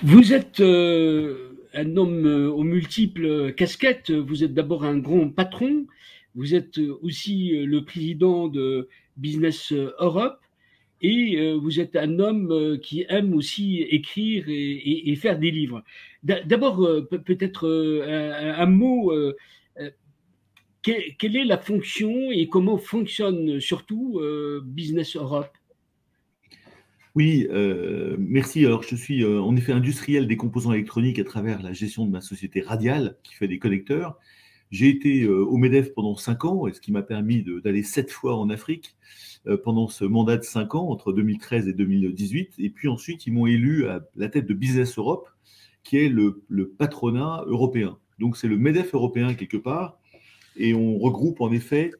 Vous êtes un homme aux multiples casquettes. Vous êtes d'abord un grand patron. Vous êtes aussi le président de Business Europe. Et vous êtes un homme qui aime aussi écrire et faire des livres. D'abord, peut-être un mot. Quelle est la fonction et comment fonctionne surtout Business Europe? Oui, merci. Alors, je suis en effet industriel des composants électroniques à travers la gestion de ma société Radial qui fait des connecteurs. J'ai été au MEDEF pendant 5 ans, et ce qui m'a permis d'aller 7 fois en Afrique pendant ce mandat de 5 ans, entre 2013 et 2018. Et puis ensuite, ils m'ont élu à la tête de Business Europe, qui est le patronat européen. Donc, c'est le MEDEF européen quelque part, et on regroupe en effet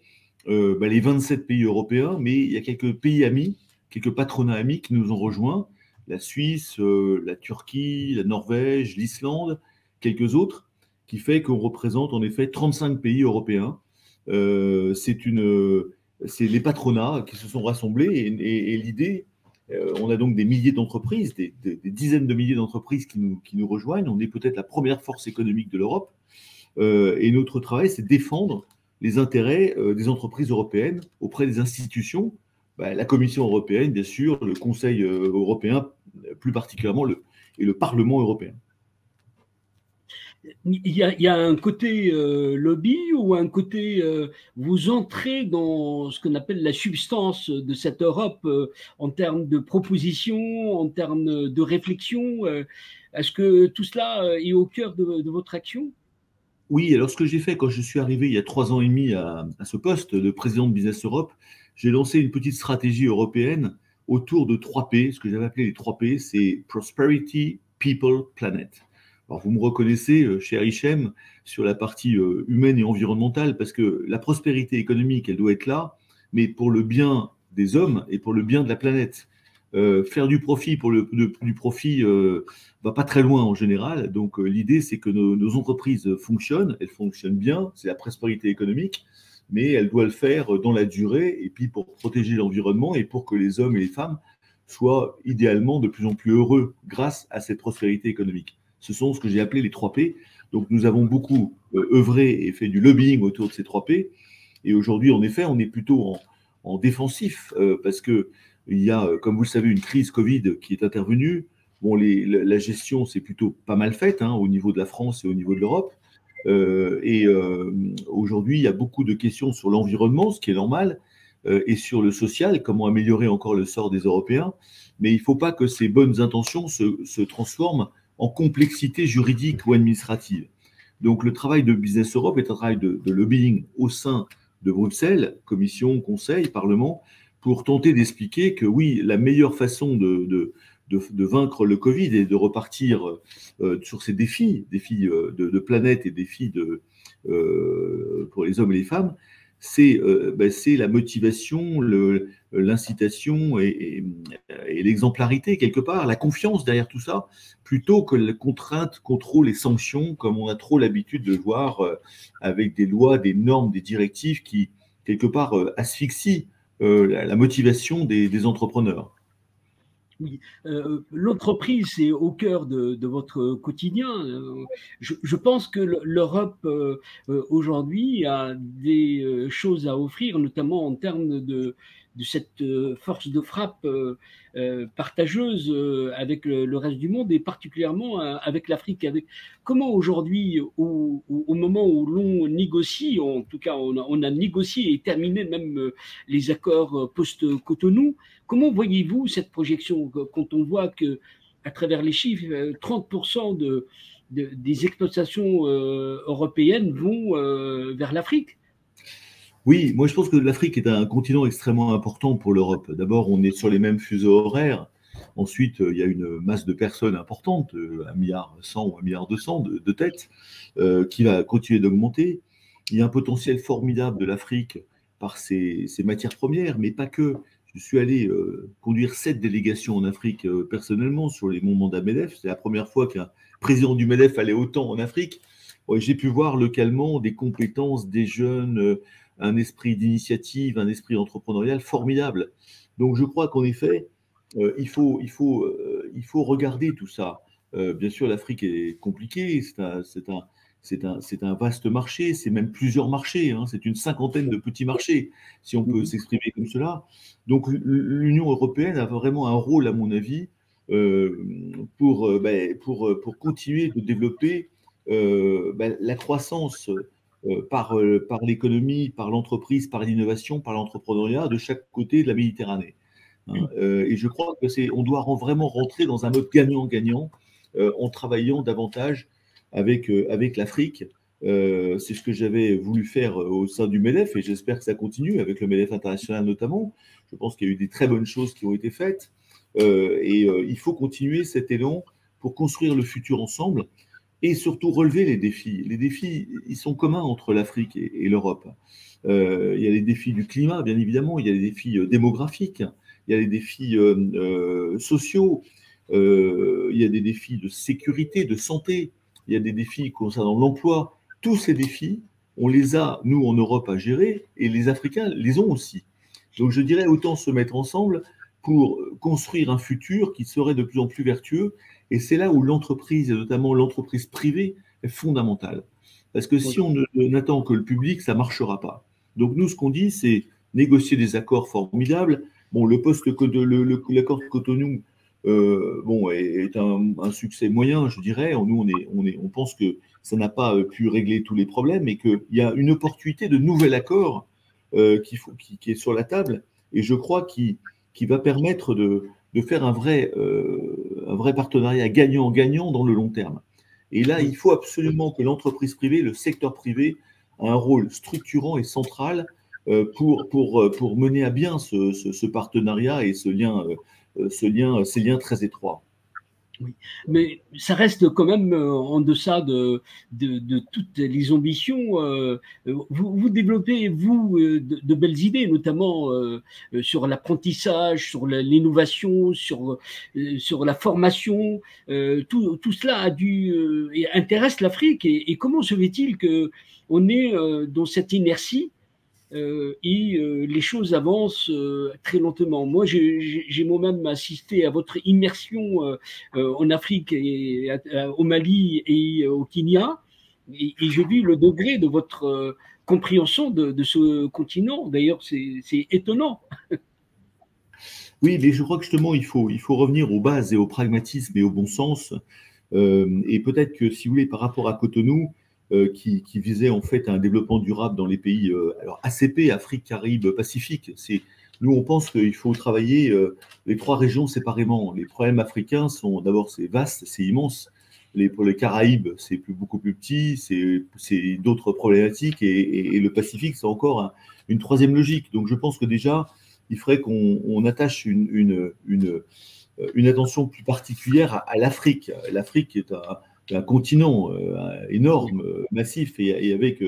les 27 pays européens, mais il y a quelques pays amis, quelques patronats amis qui nous ont rejoints, la Suisse, la Turquie, la Norvège, l'Islande, quelques autres, qui fait qu'on représente en effet 35 pays européens. C'est les patronats qui se sont rassemblés et l'idée, on a donc des milliers d'entreprises, des dizaines de milliers d'entreprises qui nous rejoignent. On est peut-être la première force économique de l'Europe. Et notre travail, c'est défendre les intérêts des entreprises européennes auprès des institutions, la Commission européenne, bien sûr, le Conseil européen, plus particulièrement, et le Parlement européen. Il y a un côté lobby ou un côté vous entrez dans ce qu'on appelle la substance de cette Europe en termes de propositions, en termes de réflexion. Est-ce que tout cela est au cœur de votre action? Oui, alors ce que j'ai fait quand je suis arrivé il y a 3 ans et demi à ce poste de président de Business Europe, j'ai lancé une petite stratégie européenne autour de 3 P. Ce que j'avais appelé les 3 P, c'est Prosperity, People, Planet. Alors vous me reconnaissez, cher Hichem, sur la partie humaine et environnementale, parce que la prospérité économique, elle doit être là, mais pour le bien des hommes et pour le bien de la planète. Faire du profit pour du profit va pas très loin en général. Donc l'idée, c'est que nos entreprises fonctionnent, elles fonctionnent bien, c'est la prospérité économique, mais elles doivent le faire dans la durée et puis pour protéger l'environnement et pour que les hommes et les femmes soient idéalement de plus en plus heureux grâce à cette prospérité économique. Ce sont ce que j'ai appelé les 3 P. Donc nous avons beaucoup œuvré et fait du lobbying autour de ces 3 P. Et aujourd'hui, en effet, on est plutôt en défensif parce que il y a, comme vous le savez, une crise Covid qui est intervenue. Bon, la gestion, c'est plutôt pas mal faite au niveau de la France et au niveau de l'Europe. Aujourd'hui, il y a beaucoup de questions sur l'environnement, ce qui est normal, et sur le social, comment améliorer encore le sort des Européens. Mais il ne faut pas que ces bonnes intentions se transforment en complexité juridique ou administrative. Donc le travail de Business Europe est un travail de lobbying au sein de Bruxelles, Commission, Conseil, Parlement, pour tenter d'expliquer que oui, la meilleure façon de vaincre le Covid et de repartir sur ces défis de planète et défis pour les hommes et les femmes, c'est la motivation, l'incitation et l'exemplarité quelque part, la confiance derrière tout ça, plutôt que la contrainte, contrôle et sanctions, comme on a trop l'habitude de voir avec des lois, des normes, des directives qui, quelque part, asphyxient la motivation des entrepreneurs. Oui, l'entreprise est au cœur de votre quotidien. Je pense que l'Europe aujourd'hui a des choses à offrir, notamment en termes de cette force de frappe partageuse avec le reste du monde et particulièrement avec l'Afrique. Comment aujourd'hui, au moment où l'on négocie, en tout cas on a négocié et terminé même les accords post-Cotonou, comment voyez-vous cette projection quand on voit que, à travers les chiffres, 30% des exploitations européennes vont vers l'Afrique? Oui, moi je pense que l'Afrique est un continent extrêmement important pour l'Europe. D'abord, on est sur les mêmes fuseaux horaires. Ensuite, il y a une masse de personnes importante, 1,1 milliard ou 1,2 milliard de têtes, qui va continuer d'augmenter. Il y a un potentiel formidable de l'Afrique par ses matières premières, mais pas que. Je suis allé conduire 7 délégations en Afrique personnellement sur mon mandat MEDEF. C'est la première fois qu'un président du MEDEF allait autant en Afrique. Ouais, j'ai pu voir localement des compétences, des jeunes, un esprit d'initiative, un esprit entrepreneurial formidable. Donc je crois qu'en effet, il faut regarder tout ça. Bien sûr, l'Afrique est compliquée, c'est un vaste marché, c'est même plusieurs marchés, hein, c'est une cinquantaine de petits marchés, si on peut Mhm. s'exprimer comme cela. Donc l'Union européenne a vraiment un rôle, à mon avis, pour continuer de développer la croissance par l'économie, par l'entreprise, par l'innovation, par l'entrepreneuriat de chaque côté de la Méditerranée. Hein. Et je crois que on doit vraiment rentrer dans un mode gagnant-gagnant en travaillant davantage avec l'Afrique. C'est ce que j'avais voulu faire au sein du MEDEF et j'espère que ça continue avec le MEDEF international notamment. Je pense qu'il y a eu des très bonnes choses qui ont été faites il faut continuer cet élan pour construire le futur ensemble et surtout relever les défis. Les défis, ils sont communs entre l'Afrique et l'Europe. Il y a les défis du climat, bien évidemment, il y a les défis démographiques, il y a les défis sociaux, il y a des défis de sécurité, de santé, il y a des défis concernant l'emploi. Tous ces défis, on les a, nous, en Europe, à gérer, et les Africains les ont aussi. Donc je dirais autant se mettre ensemble pour construire un futur qui serait de plus en plus vertueux. Et c'est là où l'entreprise, et notamment l'entreprise privée, est fondamentale. Parce que si on n'attend que le public, ça ne marchera pas. Donc nous, ce qu'on dit, c'est négocier des accords formidables. Bon, l'accord de Cotonou, est un succès moyen, je dirais. Nous, on pense que ça n'a pas pu régler tous les problèmes et qu'il y a une opportunité de nouvel accord qui est sur la table. Et je crois qui va permettre de faire un vrai partenariat gagnant-gagnant dans le long terme. Et là, il faut absolument que l'entreprise privée, le secteur privé, a un rôle structurant et central pour mener à bien ce partenariat et ces liens très étroits. Oui, mais ça reste quand même en deçà de toutes les ambitions. Vous développez, vous, de belles idées, notamment sur l'apprentissage, sur l'innovation, sur la formation. Tout cela et intéresse l'Afrique. Et comment se fait-il qu'on est dans cette inertie les choses avancent très lentement. Moi, j'ai moi-même assisté à votre immersion en Afrique, au Mali et au Kenya, et j'ai vu le degré de votre compréhension de ce continent. D'ailleurs, c'est étonnant. Oui, mais je crois que justement, il faut revenir aux bases et au pragmatisme et au bon sens. Et peut-être que, si vous voulez, par rapport à Cotonou, qui visait en fait un développement durable dans les pays alors ACP, Afrique, Caraïbes, Pacifique. Nous, on pense qu'il faut travailler les trois régions séparément. Les problèmes africains sont d'abord, c'est vaste, c'est immense. Pour les Caraïbes, c'est beaucoup plus petit, c'est d'autres problématiques. Et le Pacifique, c'est encore une troisième logique. Donc, je pense que déjà, il faudrait qu'on attache une attention plus particulière à l'Afrique. L'Afrique est un continent énorme, massif, et avec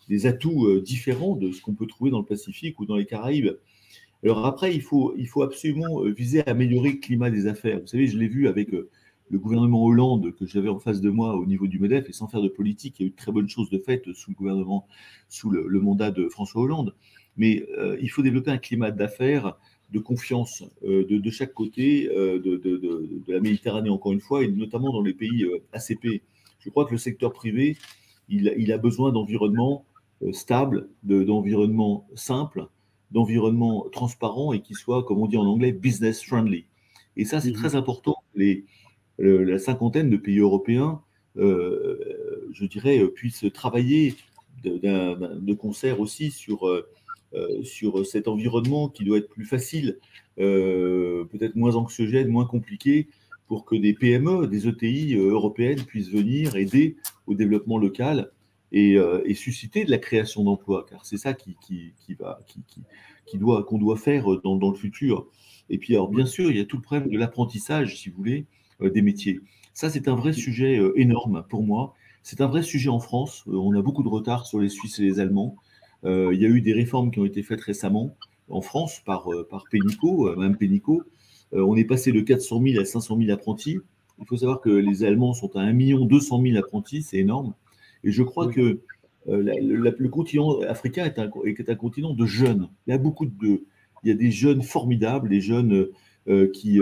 des atouts différents de ce qu'on peut trouver dans le Pacifique ou dans les Caraïbes. Alors après, il faut absolument viser à améliorer le climat des affaires. Vous savez, je l'ai vu avec le gouvernement Hollande que j'avais en face de moi au niveau du MEDEF, et sans faire de politique, il y a eu de très bonnes choses de faites sous le gouvernement, sous le mandat de François Hollande. Mais il faut développer un climat d'affaires, de confiance de chaque côté de la Méditerranée, encore une fois, et notamment dans les pays ACP. Je crois que le secteur privé, il a besoin d'environnements stables, d'environnements simples, d'environnements transparents et qui soient, comme on dit en anglais, business friendly. Et ça, c'est très important. La cinquantaine de pays européens, je dirais, puissent travailler de concert aussi sur cet environnement qui doit être plus facile, peut-être moins anxiogène, moins compliqué, pour que des PME, des ETI européennes puissent venir aider au développement local et susciter de la création d'emplois, car c'est ça qu'on doit faire dans le futur. Et puis, alors, bien sûr, il y a tout le problème de l'apprentissage, si vous voulez, des métiers. Ça, c'est un vrai sujet énorme pour moi. C'est un vrai sujet en France. On a beaucoup de retard sur les Suisses et les Allemands. Il y a eu des réformes qui ont été faites récemment en France par Pénicaud, Mme Pénicaud. On est passé de 400 000 à 500 000 apprentis. Il faut savoir que les Allemands sont à 1 200 000 apprentis, c'est énorme. Et je crois que le continent africain est un continent de jeunes. Il y a des jeunes formidables, des jeunes qui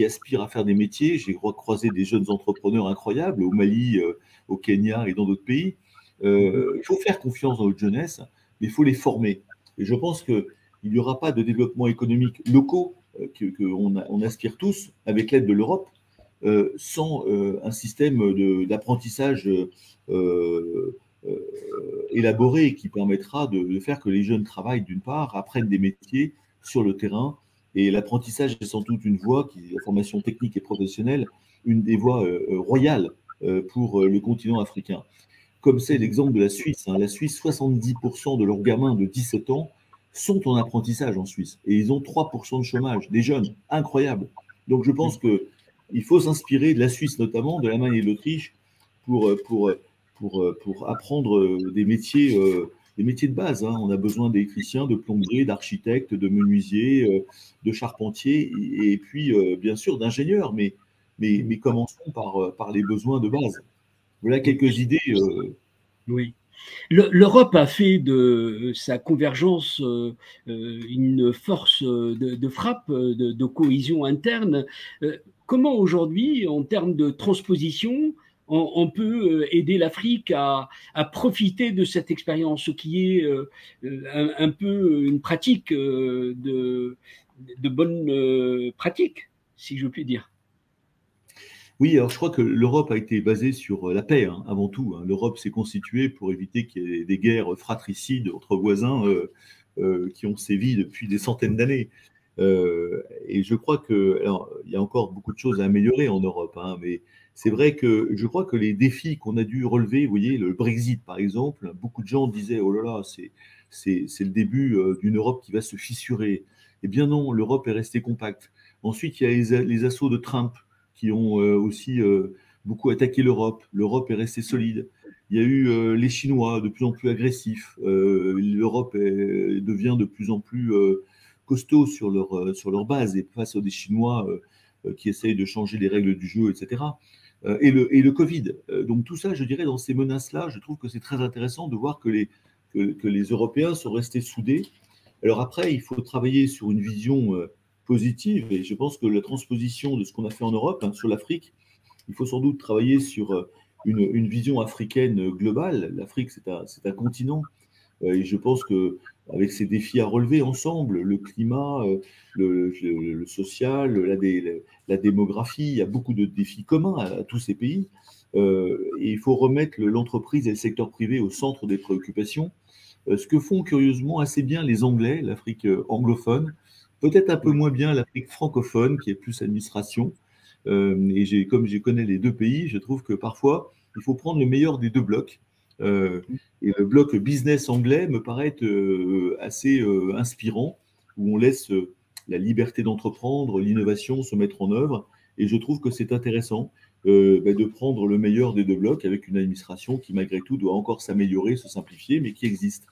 aspirent à faire des métiers. J'ai croisé des jeunes entrepreneurs incroyables au Mali, au Kenya et dans d'autres pays. Il faut faire confiance dans notre jeunesse, mais il faut les former. Et je pense qu'il n'y aura pas de développement économique locaux on aspire tous avec l'aide de l'Europe sans un système d'apprentissage élaboré qui permettra de faire que les jeunes travaillent d'une part, apprennent des métiers sur le terrain. Et l'apprentissage est sans doute une voie, la formation technique et professionnelle, une des voies royales pour le continent africain. Comme c'est l'exemple de la Suisse. Hein. La Suisse, 70% de leurs gamins de 17 ans sont en apprentissage en Suisse. Et ils ont 3% de chômage, des jeunes, incroyable. Donc je pense qu'il faut s'inspirer de la Suisse notamment, de l'Allemagne et de l'Autriche pour apprendre des métiers de base. Hein. On a besoin d'électriciens, de plombiers, d'architectes, de menuisiers, de charpentiers et puis bien sûr d'ingénieurs. Mais commençons par les besoins de base. Voilà quelques idées. Oui. L'Europe a fait de sa convergence une force de frappe, de cohésion interne. Comment aujourd'hui, en termes de transposition, on peut aider l'Afrique à profiter de cette expérience, ce qui est un peu une pratique de bonne pratique, si je puis dire. Oui, alors je crois que l'Europe a été basée sur la paix, hein, avant tout. Hein. L'Europe s'est constituée pour éviter qu'il y ait des guerres fratricides entre voisins qui ont sévi depuis des centaines d'années. Et je crois que, alors, il y a encore beaucoup de choses à améliorer en Europe, hein, mais c'est vrai que je crois que les défis qu'on a dû relever, vous voyez, le Brexit par exemple, beaucoup de gens disaient, oh là là, c'est le début d'une Europe qui va se fissurer. Eh bien non, l'Europe est restée compacte. Ensuite, il y a les assauts de Trump qui ont aussi beaucoup attaqué l'Europe. L'Europe est restée solide. Il y a eu les Chinois de plus en plus agressifs. L'Europe devient de plus en plus costaud sur leur base et face aux des Chinois qui essayent de changer les règles du jeu, etc. Et le Covid. Donc tout ça, je dirais, dans ces menaces-là, je trouve que c'est très intéressant de voir que les Européens sont restés soudés. Alors après, il faut travailler sur une vision positive, et je pense que la transposition de ce qu'on a fait en Europe, hein, sur l'Afrique, il faut sans doute travailler sur une vision africaine globale. L'Afrique, c'est un continent, et je pense que avec ces défis à relever ensemble, le climat, le social, la démographie, il y a beaucoup de défis communs à tous ces pays, et il faut remettre l'entreprise et le secteur privé au centre des préoccupations, ce que font curieusement assez bien les Anglais, l'Afrique anglophone, peut-être un peu moins bien l'Afrique francophone, qui est plus administration. Et comme je connais les deux pays, je trouve que parfois, il faut prendre le meilleur des deux blocs. Et le bloc business anglais me paraît assez inspirant, où on laisse la liberté d'entreprendre, l'innovation se mettre en œuvre. Et je trouve que c'est intéressant de prendre le meilleur des deux blocs avec une administration qui, malgré tout, doit encore s'améliorer, se simplifier, mais qui existe.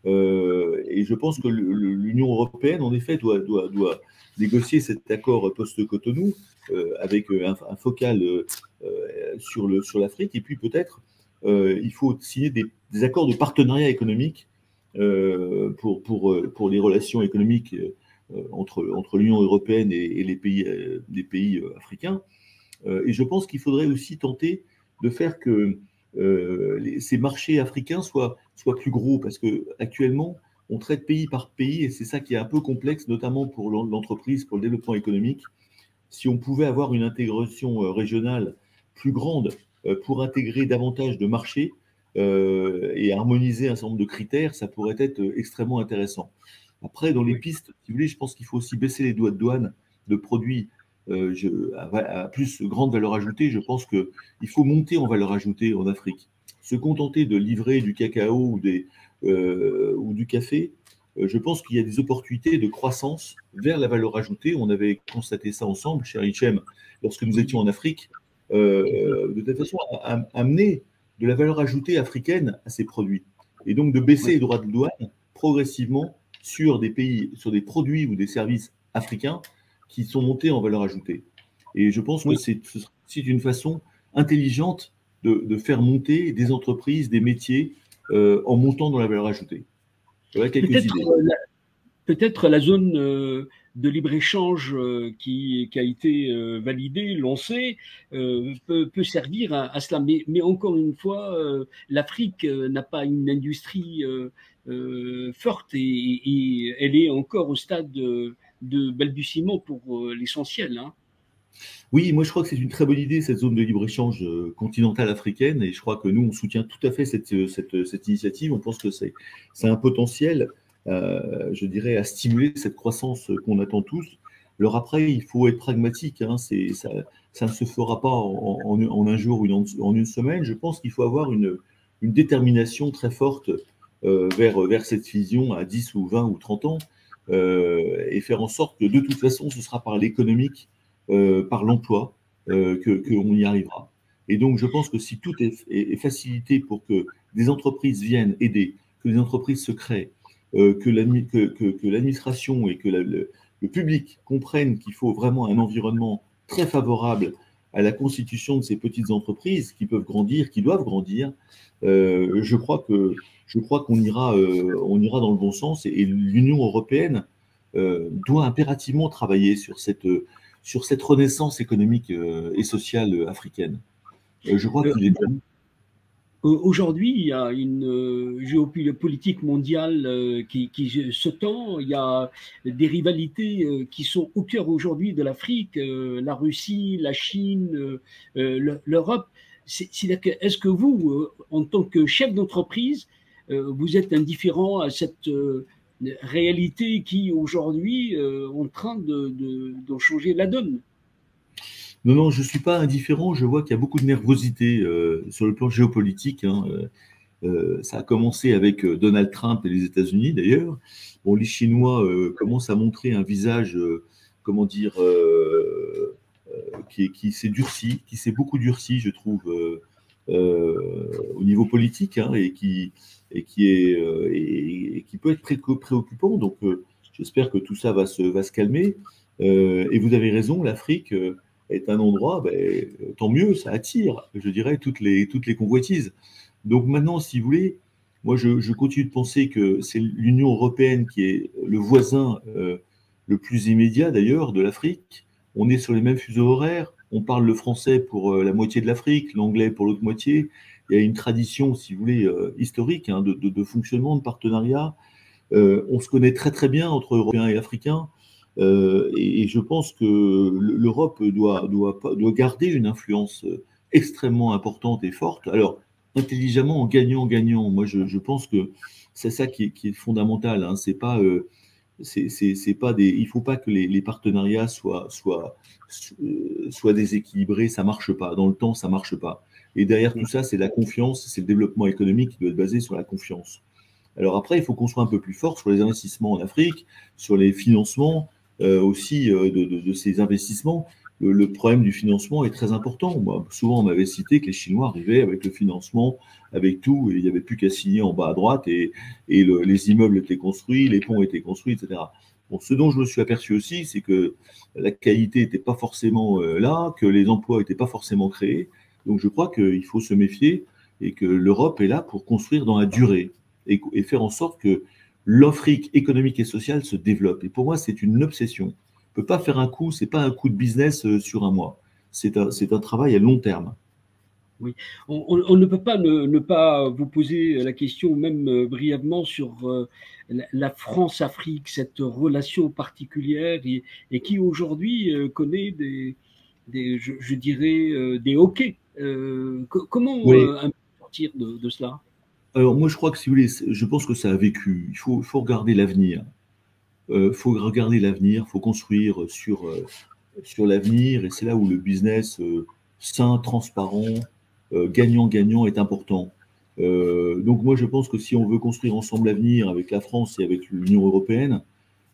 Et je pense que l'Union européenne, en effet, doit négocier cet accord post-Cotonou avec un focal sur l'Afrique. Et puis peut-être, il faut signer des accords de partenariat économique pour les relations économiques entre l'Union européenne et les pays africains. Et je pense qu'il faudrait aussi tenter de faire que ces marchés africains soient plus gros, parce qu'actuellement, on traite pays par pays, et c'est ça qui est un peu complexe, notamment pour l'entreprise, pour le développement économique. Si on pouvait avoir une intégration régionale plus grande pour intégrer davantage de marchés et harmoniser un certain nombre de critères, ça pourrait être extrêmement intéressant. Après, dans les pistes, si vous voulez, je pense qu'il faut aussi baisser les droits de douane de produits à plus grande valeur ajoutée. Je pense qu'il faut monter en valeur ajoutée en Afrique. Se contenter de livrer du cacao ou du café, je pense qu'il y a des opportunités de croissance vers la valeur ajoutée. On avait constaté ça ensemble, cher Hichem, lorsque nous étions en Afrique, de telle façon à amener de la valeur ajoutée africaine à ces produits. Et donc de baisser les droits de douane progressivement sur des pays, sur des produits ou des services africains qui sont montés en valeur ajoutée. Et je pense que c'est une façon intelligente de faire monter des entreprises, des métiers en montant dans la valeur ajoutée. Voilà quelques idées. Peut-être la zone de libre-échange qui a été validé, lancé, peut servir à cela. Mais encore une fois, l'Afrique n'a pas une industrie forte et elle est encore au stade de balbutiement pour l'essentiel, hein. Oui, moi je crois que c'est une très bonne idée, cette zone de libre-échange continentale africaine, et je crois que nous, on soutient tout à fait cette initiative. On pense que c'est un potentiel, je dirais, à stimuler cette croissance qu'on attend tous. Alors après, il faut être pragmatique, hein, ça ne se fera pas en un jour ou en une semaine. Je pense qu'il faut avoir une détermination très forte vers cette vision à 10 ou 20 ou 30 ans, et faire en sorte que de toute façon, ce sera par l'économique, par l'emploi, qu'on y arrivera. Et donc, je pense que si tout est facilité pour que des entreprises viennent aider, que des entreprises se créent, que l'administration et que le public comprennent qu'il faut vraiment un environnement très favorable à la constitution de ces petites entreprises qui peuvent grandir, qui doivent grandir, je crois qu'on ira, on ira dans le bon sens, et l'Union européenne doit impérativement travailler sur cette renaissance économique et sociale africaine. Je crois qu'il est temps. Aujourd'hui, il y a une géopolitique mondiale qui se tend. Il y a des rivalités qui sont au cœur aujourd'hui de l'Afrique, la Russie, la Chine, l'Europe. Est-ce que vous, en tant que chef d'entreprise, vous êtes indifférent à cette réalité qui aujourd'hui est en train de changer la donne? Non, non, je ne suis pas indifférent. Je vois qu'il y a beaucoup de nervosité sur le plan géopolitique, hein. Ça a commencé avec Donald Trump et les États-Unis, d'ailleurs. Bon, les Chinois commencent à montrer un visage, comment dire, qui s'est durci, qui s'est beaucoup durci, je trouve, au niveau politique, hein, et qui peut être préoccupant. Donc, j'espère que tout ça va se calmer. Et vous avez raison, l'Afrique est un endroit, ben, tant mieux, ça attire, je dirais, toutes les convoitises. Donc maintenant, si vous voulez, moi je continue de penser que c'est l'Union européenne qui est le voisin le plus immédiat d'ailleurs de l'Afrique. On est sur les mêmes fuseaux horaires, on parle le français pour la moitié de l'Afrique, l'anglais pour l'autre moitié. Il y a une tradition, si vous voulez, historique, hein, de fonctionnement, de partenariat. On se connaît très très bien entre Européens et Africains. Et je pense que l'Europe doit garder une influence extrêmement importante et forte. Alors, intelligemment, en gagnant-gagnant. Moi, je pense que c'est ça qui est fondamental, hein. C'est pas, il faut pas que les partenariats soient déséquilibrés. Ça marche pas. Dans le temps, ça marche pas. Et derrière tout ça, c'est la confiance, c'est le développement économique qui doit être basé sur la confiance. Alors après, il faut qu'on soit un peu plus fort sur les investissements en Afrique, sur les financements aussi de ces investissements. Le problème du financement est très important. Moi, souvent, on m'avait cité que les Chinois arrivaient avec le financement, avec tout, et il n'y avait plus qu'à signer en bas à droite, et les immeubles étaient construits, les ponts étaient construits, etc. Bon, ce dont je me suis aperçu aussi, c'est que la qualité n'était pas forcément là, que les emplois n'étaient pas forcément créés. Donc je crois qu'il faut se méfier et que l'Europe est là pour construire dans la durée et faire en sorte que l'Afrique économique et sociale se développe. Et pour moi, c'est une obsession. On ne peut pas faire un coup, ce n'est pas un coup de business sur un mois. C'est un travail à long terme. Oui, on ne peut pas ne pas vous poser la question, même brièvement, sur la France-Afrique, cette relation particulière et qui aujourd'hui connaît je dirais, des hoquets. Comment Oui. sortir de cela? Alors moi, je crois que si vous voulez, je pense que ça a vécu. Il faut regarder l'avenir. Faut regarder l'avenir, faut construire sur l'avenir, et c'est là où le business sain, transparent, gagnant-gagnant est important. Donc moi, je pense que si on veut construire ensemble l'avenir avec la France et avec l'Union européenne,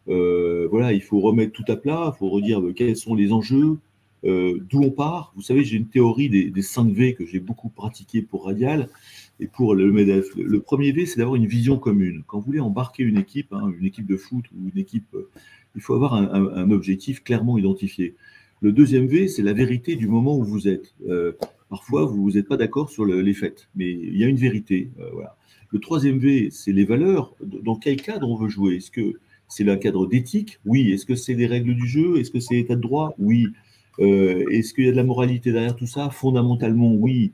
voilà, il faut remettre tout à plat, il faut redire quels sont les enjeux, d'où on part. Vous savez, j'ai une théorie des 5 V que j'ai beaucoup pratiquée pour Radial et pour le MEDEF. Le premier V, c'est d'avoir une vision commune. Quand vous voulez embarquer une équipe, hein, une équipe de foot ou une équipe, il faut avoir un objectif clairement identifié. Le deuxième V, c'est la vérité du moment où vous êtes. Parfois, vous n'êtes pas d'accord sur les faits, mais il y a une vérité. Voilà. Le troisième V, c'est les valeurs. Dans quel cadre on veut jouer? C'est un cadre d'éthique? Oui. Est-ce que c'est des règles du jeu? Est-ce que c'est l'état de droit? Oui. Est-ce qu'il y a de la moralité derrière tout ça? Fondamentalement, oui.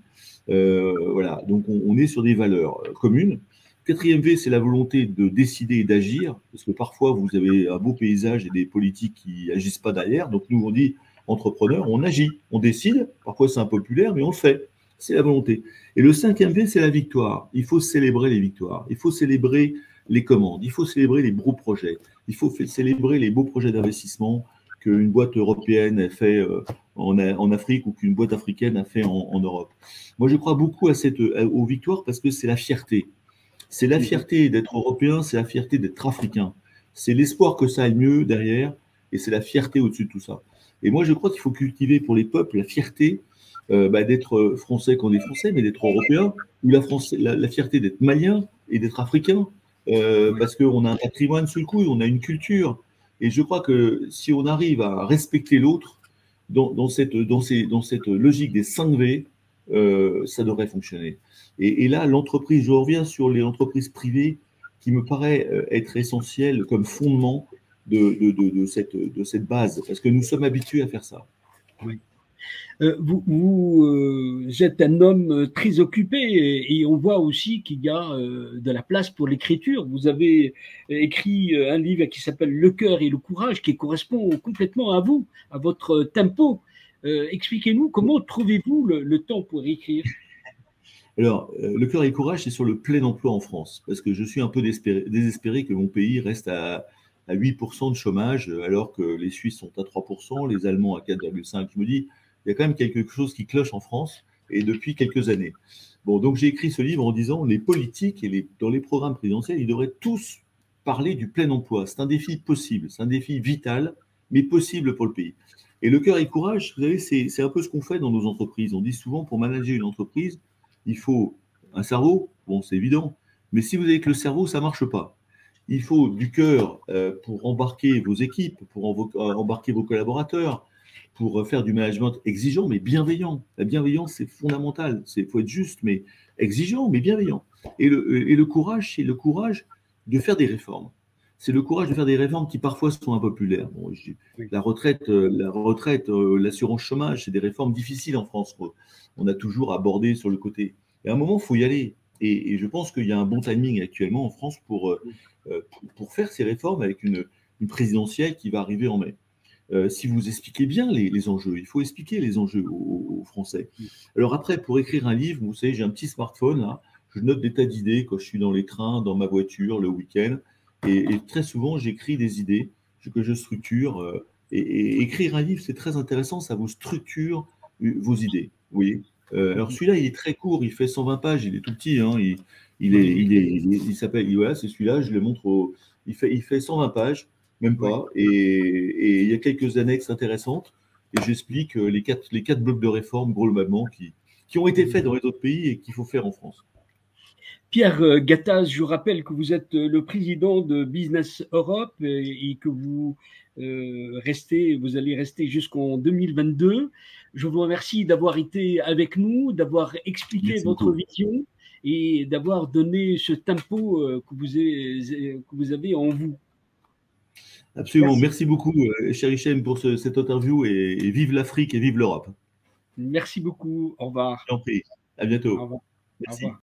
Voilà. Donc, on est sur des valeurs communes. Quatrième V, c'est la volonté de décider et d'agir, parce que parfois, vous avez un beau paysage et des politiques qui n'agissent pas derrière. Donc, nous, on dit, entrepreneurs, on agit, on décide. Parfois, c'est impopulaire, mais on le fait. C'est la volonté. Et le cinquième V, c'est la victoire. Il faut célébrer les victoires. Il faut célébrer les commandes. Il faut célébrer les beaux projets. Il faut célébrer les beaux projets d'investissement qu'une boîte européenne a fait en Afrique ou qu'une boîte africaine a fait en Europe. Moi, je crois beaucoup aux victoires parce que c'est la fierté. C'est la fierté d'être européen, c'est la fierté d'être africain. C'est l'espoir que ça aille mieux derrière et c'est la fierté au-dessus de tout ça. Et moi, je crois qu'il faut cultiver pour les peuples la fierté d'être français quand on est français, mais d'être européen, ou la fierté d'être malien et d'être africain, parce qu'on a un patrimoine sous le coude, on a une culture. Et je crois que si on arrive à respecter l'autre dans cette logique des 5 V, ça devrait fonctionner. Et là, l'entreprise, je reviens sur les entreprises privées qui me paraît être essentielles comme fondement de cette base, parce que nous sommes habitués à faire ça. Oui. Vous êtes un homme très occupé et on voit aussi qu'il y a de la place pour l'écriture. Vous avez écrit un livre qui s'appelle Le cœur et le courage, qui correspond complètement à vous, à votre tempo. Expliquez-nous comment trouvez-vous le temps pour écrire? Alors, le cœur et le courage, c'est sur le plein emploi en France, parce que je suis un peu désespéré que mon pays reste à 8% de chômage, alors que les Suisses sont à 3%, les Allemands à 4,5%. Je me dis, il y a quand même quelque chose qui cloche en France, et depuis quelques années. Bon, donc j'ai écrit ce livre en disant, les politiques et dans les programmes présidentiels, ils devraient tous parler du plein emploi. C'est un défi possible, c'est un défi vital, mais possible pour le pays. Et le cœur et le courage, vous savez, c'est un peu ce qu'on fait dans nos entreprises. On dit souvent, pour manager une entreprise, il faut un cerveau, bon, c'est évident, mais si vous avez que le cerveau, ça ne marche pas. Il faut du cœur pour embarquer vos équipes, pour embarquer vos collaborateurs, pour faire du management exigeant, mais bienveillant. La bienveillance, c'est fondamental. Il faut être juste, mais exigeant, mais bienveillant. Et le courage, c'est le courage de faire des réformes. C'est le courage de faire des réformes qui parfois sont impopulaires. Bon, la retraite, l'assurance chômage, c'est des réformes difficiles en France. On a toujours abordé sur le côté. Et à un moment, il faut y aller. Et je pense qu'il y a un bon timing actuellement en France pour faire ces réformes avec une présidentielle qui va arriver en mai. Si vous expliquez bien les enjeux, il faut expliquer les enjeux aux Français. Alors après, pour écrire un livre, vous savez, j'ai un petit smartphone, là, je note des tas d'idées quand je suis dans les trains, dans ma voiture, le week-end, et très souvent, j'écris des idées que je structure. Et écrire un livre, c'est très intéressant, ça vous structure vos idées. Vous voyez. Alors celui-là, il est très court, il fait 120 pages, il est tout petit, hein, il s'appelle, voilà, c'est celui-là, je le montre, il fait 120 pages, même pas, et il y a quelques annexes intéressantes, et j'explique les quatre blocs de réforme, globalement, qui ont été faits dans les autres pays et qu'il faut faire en France. Pierre Gattaz, je rappelle que vous êtes le président de Business Europe et que vous allez rester jusqu'en 2022. Je vous remercie d'avoir été avec nous, d'avoir expliqué votre vision et d'avoir donné ce tempo que vous avez en vous. Absolument. Merci beaucoup, cher Hichem, pour cette interview et vive l'Afrique et vive l'Europe. Merci beaucoup. Au revoir. Je t'en prie. À bientôt. Au revoir. Merci. Au revoir.